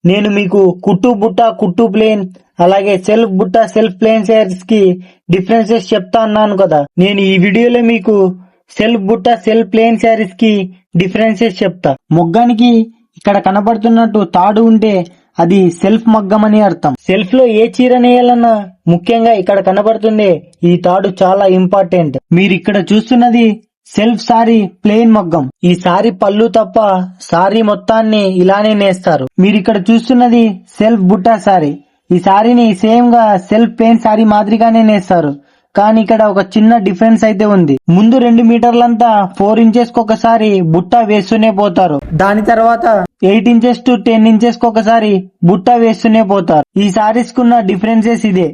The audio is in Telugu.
నేను మీకు కుట్టు బుట్ట కుట్టు ప్లేన్ అలాగే సెల్ఫ్ బుట్ట సెల్ఫ్ ప్లేన్ శారీస్ కి డిఫరెన్సెస్ చెప్తా అన్నాను కదా. నేను ఈ వీడియోలో మీకు సెల్ఫ్ బుట్ట సెల్ఫ్ ప్లేన్ శారీస్ కి డిఫరెన్సెస్ చెప్తా. మొగ్గానికి ఇక్కడ కనబడుతున్నట్టు తాడు ఉంటే అది సెల్ఫ్ మగ్గం అని అర్థం. సెల్ఫ్ లో ఏ చీర నేయాలన్నా ముఖ్యంగా ఇక్కడ కనబడుతుండే ఈ తాడు చాలా ఇంపార్టెంట్. మీరు ఇక్కడ చూస్తున్నది సెల్ఫ్ సారీ ప్లేన్ మగ్గం. ఈ సారీ పళ్ళు తప్ప సారీ మొత్తాన్ని ఇలానే నేస్తారు. మీరు ఇక్కడ చూస్తున్నది సెల్ఫ్ బుట్టా సారీ. ఈ సారీని సేమ్ గా సెల్ఫ్ ప్లేన్ సారీ మాదిరిగానే నేస్తారు. కానీ ఇక్కడ ఒక చిన్న డిఫరెన్స్ అయితే ఉంది. ముందు 2 మీటర్లంతా 4 ఇంచెస్ కి ఒకసారి బుట్ట వేస్తూనే పోతారు. దాని తర్వాత 8 ఇంచెస్ టు 10 ఇంచెస్ కి ఒకసారి బుట్ట వేస్తూనే పోతారు. ఈ సారీస్ కున్న డిఫరెన్సెస్ ఇదే.